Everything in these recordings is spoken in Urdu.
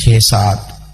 6-7,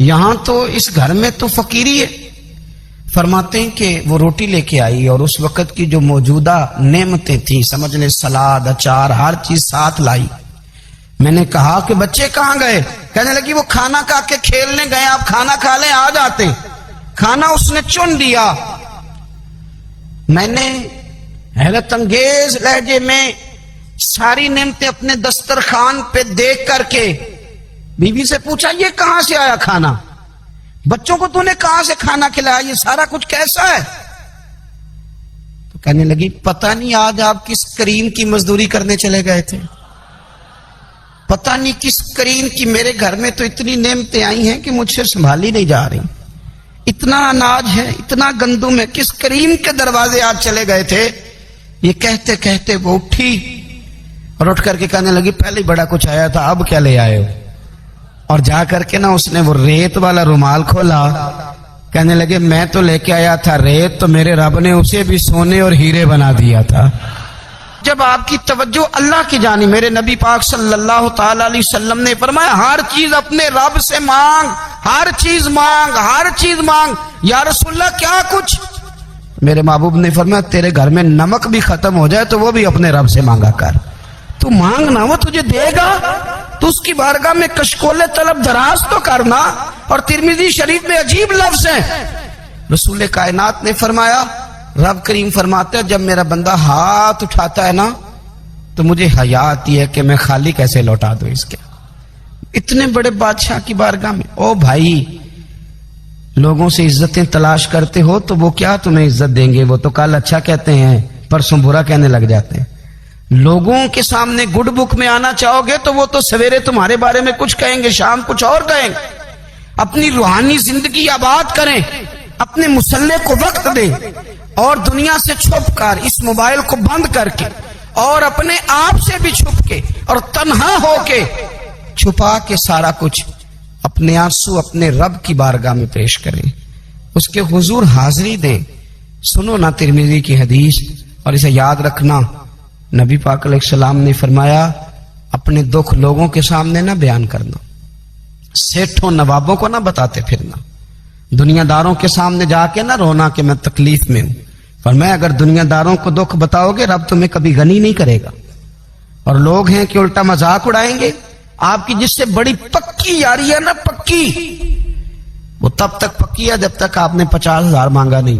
یہاں تو اس گھر میں تو فقیری ہے. فرماتے ہیں کہ وہ روٹی لے کے آئی اور اس وقت کی جو موجودہ نعمتیں تھیں، سمجھ لیں سلاد، اچار، ہر چیز ساتھ لائی. میں نے کہا کہ بچے کہاں گئے؟ کہنے لگی وہ کھانا کھا کے کھیلنے گئے، آپ کھانا کھا لیں آ جاتے. کھانا اس نے چن لیا. میں نے حیرت انگیز لہجے میں ساری نعمتیں اپنے دسترخوان پہ دیکھ کر کے بیوی سے پوچھا یہ کہاں سے آیا کھانا؟ بچوں کو تو نے کہاں سے کھانا کھلایا؟ یہ سارا کچھ کیسا ہے؟ تو کہنے لگی پتہ نہیں آج آپ کس کریم کی مزدوری کرنے چلے گئے تھے، پتہ نہیں کس کریم کی. میرے گھر میں تو اتنی نعمتیں آئی ہیں کہ مجھ سے سنبھالی نہیں جا رہی. اتنا اناج ہے، اتنا گندم ہے، کس کریم کے دروازے آج چلے گئے تھے؟ یہ کہتے کہتے وہ اٹھی اور اٹھ کر کے کہنے لگی پہلے بڑا کچھ آیا تھا، اب کیا لے آئے ہو؟ اور جا کر کے نا اس نے وہ ریت والا رومال کھولا. کہنے لگے میں تو لے کے آیا تھا ریت، تو میرے رب نے اسے بھی سونے اور ہیرے بنا دیا تھا. جب آپ کی توجہ اللہ کی جانب، میرے نبی پاک صلی اللہ تعالی علیہ وسلم نے فرمایا ہر چیز اپنے رب سے مانگ، ہر چیز مانگ، ہر چیز مانگ. یا رسول اللہ کیا کچھ؟ میرے محبوب نے فرمایا تیرے گھر میں نمک بھی ختم ہو جائے تو وہ بھی اپنے رب سے مانگا کر. تو مانگنا وہ تجھے دے گا، تو اس کی بارگاہ میں کشکول طلب دراز تو کرنا. اور ترمذی شریف میں عجیب لفظ ہے، رسول کائنات نے فرمایا، رب کریم فرماتا ہے جب میرا بندہ ہاتھ اٹھاتا ہے نا تو مجھے حیا آتی ہے کہ میں خالی کیسے لوٹا دوں اس کے. اتنے بڑے بادشاہ کی بارگاہ میں. او بھائی، لوگوں سے عزتیں تلاش کرتے ہو تو وہ کیا تمہیں عزت دیں گے؟ وہ تو کل اچھا کہتے ہیں، پرسوں برا کہنے لگ جاتے ہیں. لوگوں کے سامنے گڈ بک میں آنا چاہو گے تو وہ تو سویرے تمہارے بارے میں کچھ کہیں گے، شام کچھ اور کہیں گے. اپنی روحانی زندگی آباد کریں، اپنے مسلح کو وقت دیں، اور دنیا سے چھپ کر اس موبائل کو بند کر کے اور اپنے آپ سے بھی چھپ کے اور تنہا ہو کے چھپا کے سارا کچھ اپنے آنسو اپنے رب کی بارگاہ میں پیش کریں، اس کے حضور حاضری دیں. سنو نا ترمذی کی حدیث، اور اسے یاد رکھنا. نبی پاک علیہ السلام نے فرمایا اپنے دکھ لوگوں کے سامنے نہ بیان کرنا، سیٹھوں نوابوں کو نہ بتاتے پھرنا، دنیا داروں کے سامنے جا کے نہ رونا کہ میں تکلیف میں ہوں. فرمایا اگر دنیا داروں کو دکھ بتاؤ گے رب تمہیں کبھی غنی نہیں کرے گا. اور لوگ ہیں کہ الٹا مذاق اڑائیں گے. آپ کی جس سے بڑی پکی یاری ہے نا، پکی، وہ تب تک پکی ہے جب تک آپ نے 50,000 مانگا نہیں.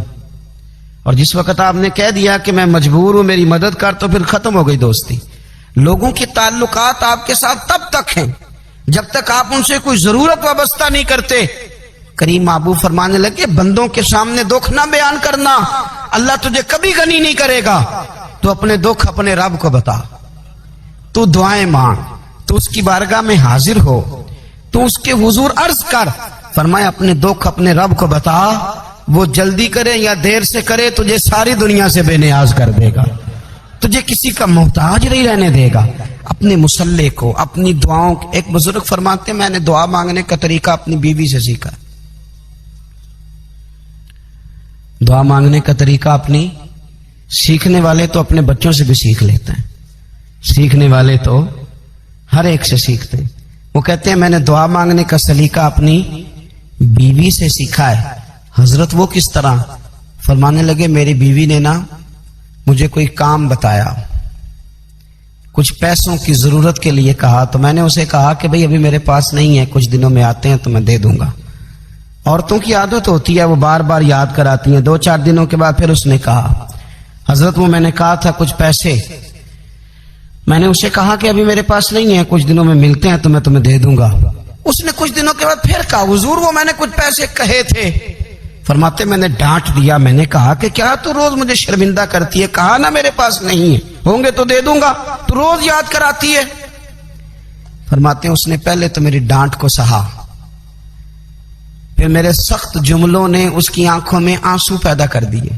اور جس وقت آپ نے کہہ دیا کہ میں مجبور ہوں میری مدد کر، تو پھر ختم ہو گئی دوستی. لوگوں کے تعلقات آپ کے ساتھ تب تک ہیں جب تک آپ ان سے کوئی ضرورت وابستہ نہیں کرتے. کریم محبوب فرمانے لگے بندوں کے سامنے دکھ نہ بیان کرنا، اللہ تجھے کبھی غنی نہیں کرے گا. تو اپنے دکھ اپنے رب کو بتا، تو دعائیں مانگ، تو اس کی بارگاہ میں حاضر ہو، تو اس کے حضور عرض کر. فرمایا اپنے دکھ اپنے رب کو بتا، وہ جلدی کرے یا دیر سے کرے تجھے ساری دنیا سے بے نیاز کر دے گا، تجھے کسی کا محتاج نہیں رہنے دے گا. اپنے مسلح کو، اپنی دعاؤں. ایک بزرگ فرماتے ہیں میں نے دعا مانگنے کا طریقہ اپنی بیوی سے سیکھا. دعا مانگنے کا طریقہ اپنی، سیکھنے والے تو اپنے بچوں سے بھی سیکھ لیتے ہیں، سیکھنے والے تو ہر ایک سے سیکھتے ہیں. وہ کہتے ہیں میں نے دعا مانگنے کا سلیقہ اپنی بیوی سے سیکھا ہے. حضرت وہ کس طرح؟ فرمانے لگے میری بیوی نے نا مجھے کوئی کام بتایا، کچھ پیسوں کی ضرورت کے لیے کہا، تو میں نے اسے کہا کہ بھئی ابھی میرے پاس نہیں ہے، کچھ دنوں میں آتے ہیں تو میں دے دوں گا. عورتوں کی عادت ہوتی ہے وہ بار بار یاد کراتی ہیں. 2-4 دنوں کے بعد پھر اس نے کہا حضرت وہ میں نے کہا تھا کچھ پیسے، میں نے اسے کہا کہ ابھی میرے پاس نہیں ہے، کچھ دنوں میں ملتے ہیں تو میں تمہیں دے دوں گا. اس نے کچھ دنوں کے بعد پھر کہا حضور وہ میں نے کچھ پیسے کہے تھے. فرماتے میں نے ڈانٹ دیا، میں نے کہا کہ کیا تو روز مجھے شرمندہ کرتی ہے، کہا نا میرے پاس نہیں ہے، ہوں گے تو دے دوں گا، تو روز یاد کراتی ہے. فرماتے ہیں اس نے پہلے تو میری ڈانٹ کو سہا، پھر میرے سخت جملوں نے اس کی آنکھوں میں آنسو پیدا کر دیے،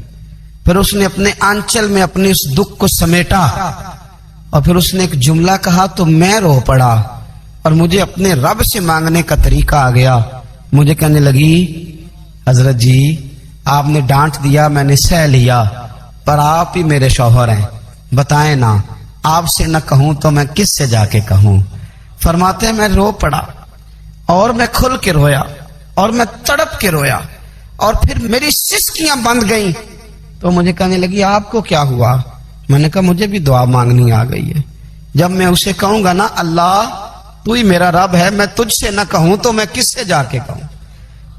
پھر اس نے اپنے آنچل میں اپنے اس دکھ کو سمیٹا، اور پھر اس نے ایک جملہ کہا تو میں رو پڑا، اور مجھے اپنے رب سے مانگنے کا طریقہ آ گیا. مجھے کہنے لگی حضرت جی آپ نے ڈانٹ دیا میں نے سہ لیا، پر آپ ہی میرے شوہر ہیں، بتائیں نا آپ سے نہ کہوں تو میں کس سے جا کے کہوں. فرماتے ہیں میں رو پڑا اور میں کھل کے رویا اور میں تڑپ کے رویا اور پھر میری سسکیاں بند گئیں. تو مجھے کہنے لگی آپ کو کیا ہوا؟ میں نے کہا مجھے بھی دعا مانگنی آ گئی ہے. جب میں اسے کہوں گا نا اللہ تو ہی میرا رب ہے، میں تجھ سے نہ کہوں تو میں کس سے جا کے کہوں؟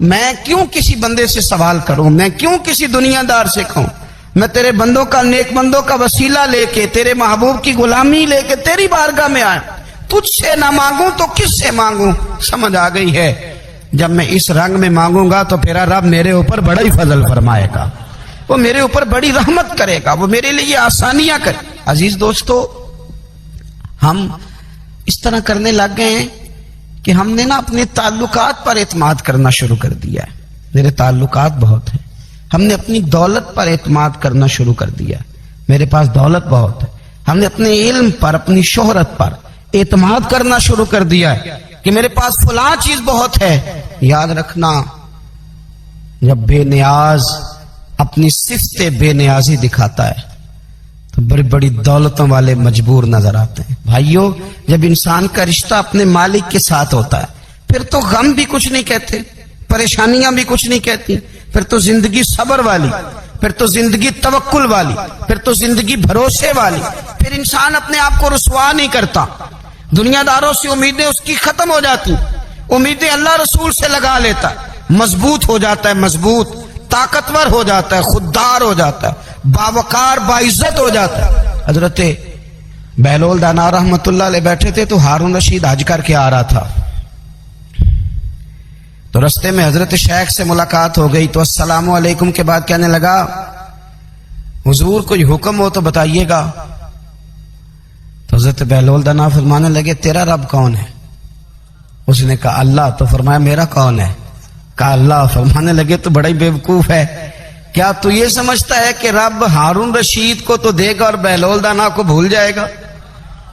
میں کیوں کسی بندے سے سوال کروں؟ میں کیوں کسی دنیا دار سے کہوں؟ میں تیرے بندوں کا، نیک بندوں کا وسیلہ لے کے، تیرے محبوب کی غلامی لے کے تیری بارگاہ میں آیا، تجھ سے نہ مانگوں تو کس سے مانگوں؟ سمجھ آ گئی ہے. جب میں اس رنگ میں مانگوں گا تو پھر رب میرے اوپر بڑا ہی فضل فرمائے گا، وہ میرے اوپر بڑی رحمت کرے گا، وہ میرے لیے آسانیاں کرے. عزیز دوستو، ہم اس طرح کرنے لگ گئے ہیں کہ ہم نے نا اپنے تعلقات پر اعتماد کرنا شروع کر دیا ہے. میرے تعلقات بہت ہیں. ہم نے اپنی دولت پر اعتماد کرنا شروع کر دیا ہے. میرے پاس دولت بہت ہے. ہم نے اپنے علم پر، اپنی شہرت پر اعتماد کرنا شروع کر دیا ہے کہ میرے پاس فلاں چیز بہت ہے. یاد رکھنا، جب بے نیاز اپنی صفت بے نیازی دکھاتا ہے تو بڑی بڑی دولتوں والے مجبور نظر آتے ہیں. بھائیو، جب انسان کا رشتہ اپنے مالک کے ساتھ ہوتا ہے پھر تو غم بھی کچھ نہیں کہتے، پریشانیاں بھی کچھ نہیں کہتی، پھر تو زندگی صبر والی، پھر تو زندگی توکل والی، پھر تو زندگی بھروسے والی. پھر انسان اپنے آپ کو رسوا نہیں کرتا. دنیا داروں سے امیدیں اس کی ختم ہو جاتی، امیدیں اللہ رسول سے لگا لیتا ہے، مضبوط ہو جاتا ہے، مضبوط، طاقتور ہو جاتا ہے، خوددار ہو جاتا ہے، باوقار، باعزت ہو جاتا ہے. حضرت بہلول دانا رحمت اللہ علیہ بیٹھے تھے تو ہارون رشید حج کر کے آ رہا تھا. تو رستے میں حضرت شیخ سے ملاقات ہو گئی تو السلام علیکم کے بعد کہنے لگا حضور کوئی حکم ہو تو بتائیے گا. تو حضرت بہلول دانا فرمانے لگے تیرا رب کون ہے؟ اس نے کہا اللہ. تو فرمایا میرا کون ہے؟ کہا اللہ. فرمانے لگے تو بڑا ہی بیوقوف ہے، کیا تو یہ سمجھتا ہے کہ رب ہارون رشید کو تو دے گا اور بہلول دانا کو بھول جائے گا؟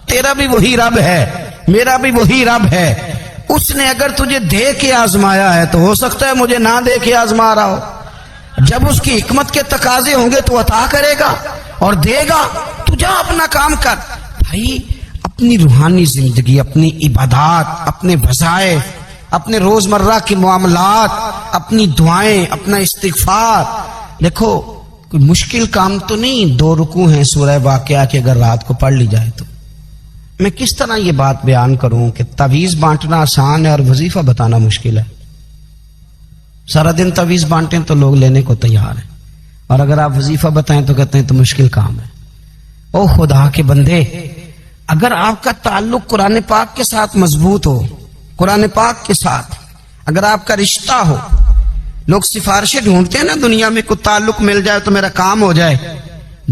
تیرا بھی وہی رب ہے، میرا بھی وہی رب ہے. اس نے اگر تجھے دے کے آزمایا ہے تو ہو سکتا ہے مجھے نہ دے کے آزما رہا ہو. جب اس کی حکمت کے تقاضے ہوں گے تو عطا کرے گا اور دے گا. تو جا اپنا کام کر. بھائی، اپنی روحانی زندگی، اپنی عبادات، اپنے وظائف، اپنے روزمرہ کے معاملات، اپنی دعائیں، اپنا استغفار. دیکھو کوئی مشکل کام تو نہیں، 2 رکوع ہیں سورہ واقعہ کے، اگر رات کو پڑھ لی جائے تو. میں کس طرح یہ بات بیان کروں کہ تعویذ بانٹنا آسان ہے اور وظیفہ بتانا مشکل ہے. سارا دن تعویذ بانٹیں تو لوگ لینے کو تیار ہیں، اور اگر آپ وظیفہ بتائیں تو کہتے ہیں تو مشکل کام ہے. او خدا کے بندے، اگر آپ کا تعلق قرآن پاک کے ساتھ مضبوط ہو، قرآن پاک کے ساتھ اگر آپ کا رشتہ ہو، لوگ سفارشیں ڈھونڈتے ہیں نا دنیا میں، کوئی تعلق مل جائے تو میرا کام ہو جائے.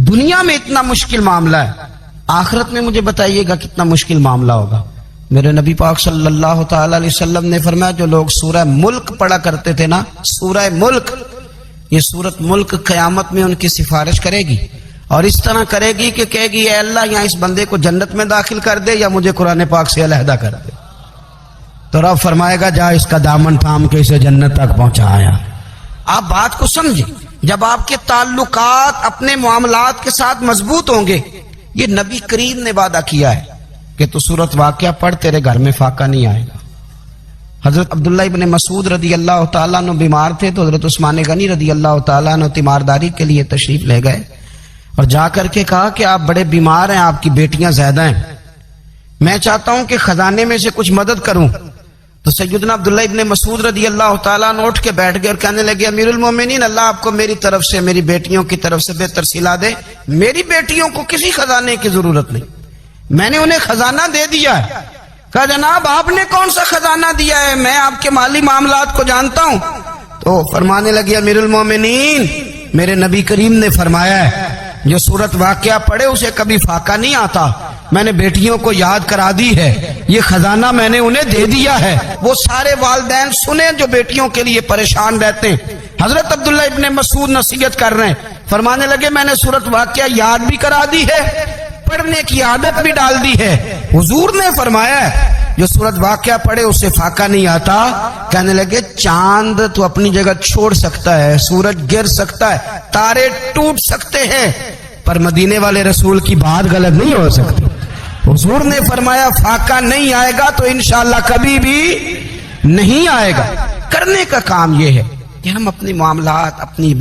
دنیا میں اتنا مشکل معاملہ ہے، آخرت میں مجھے بتائیے گا کتنا مشکل معاملہ ہوگا. میرے نبی پاک صلی اللہ تعالی علیہ وسلم نے فرمایا جو لوگ سورہ ملک پڑھا کرتے تھے نا، سورہ ملک، یہ سورت ملک قیامت میں ان کی سفارش کرے گی، اور اس طرح کرے گی کہ کہے گی اے اللہ یہاں اس بندے کو جنت میں داخل کر دے یا مجھے قرآن پاک سے علیحدہ کر دے. تو رب فرمائے گا جا اس کا دامن تھام کے اسے جنت تک پہنچایا. آپ بات کو سمجھیں، جب آپ کے تعلقات اپنے معاملات کے ساتھ مضبوط ہوں گے، یہ نبی کریم نے وعدہ کیا ہے کہ تو سورت واقعہ پڑھ تیرے گھر میں فاقہ نہیں آئے گا. حضرت عبداللہ ابن مسعود رضی اللہ تعالیٰ عنہ بیمار تھے تو حضرت عثمان غنی رضی اللہ تعالیٰ عنہ تیمارداری کے لیے تشریف لے گئے اور جا کر کے کہا کہ آپ بڑے بیمار ہیں، آپ کی بیٹیاں زیادہ ہیں، میں چاہتا ہوں کہ خزانے میں سے کچھ مدد کروں. تو سیدنا عبداللہ ابن مسعود رضی اللہ تعالیٰ عنہ اٹھ کے بیٹھ گئے اور کہنے لگے امیر المومنین، اللہ آپ کو میری طرف سے، میری بیٹیوں کی طرف سے بہتر صلہ دے. میری بیٹیوں کو کسی خزانے کی ضرورت نہیں، میں نے انہیں خزانہ دے دیا ہے. کہا جناب آپ نے کون سا خزانہ دیا ہے، میں آپ کے مالی معاملات کو جانتا ہوں. تو فرمانے لگے امیر المومنین، میرے نبی کریم نے فرمایا ہے جو سورت واقعہ پڑھے اسے کبھی فاقہ نہیں آتا. میں نے بیٹیوں کو یاد کرا دی ہے، یہ خزانہ میں نے انہیں دے دیا ہے. وہ سارے والدین سنیں جو بیٹیوں کے لیے پریشان رہتے ہیں. حضرت عبداللہ ابن مسعود نصیحت کر رہے ہیں، فرمانے لگے میں نے سورت واقعہ یاد بھی کرا دی ہے، پڑھنے کی عادت بھی ڈال دی ہے. حضور نے فرمایا ہے جو سورت واقعہ پڑھے اسے فاقہ نہیں آتا. کہنے لگے چاند تو اپنی جگہ چھوڑ سکتا ہے، سورج گر سکتا ہے، تارے ٹوٹ سکتے ہیں، پر مدینے والے رسول کی بات غلط نہیں ہو سکتی. حضور نے فرمایا فاقہ نہیں آئے گا تو انشاءاللہ کبھی بھی نہیں آئے گا. کرنے کا کام یہ ہے کہ ہم اپنے معاملات، اپنی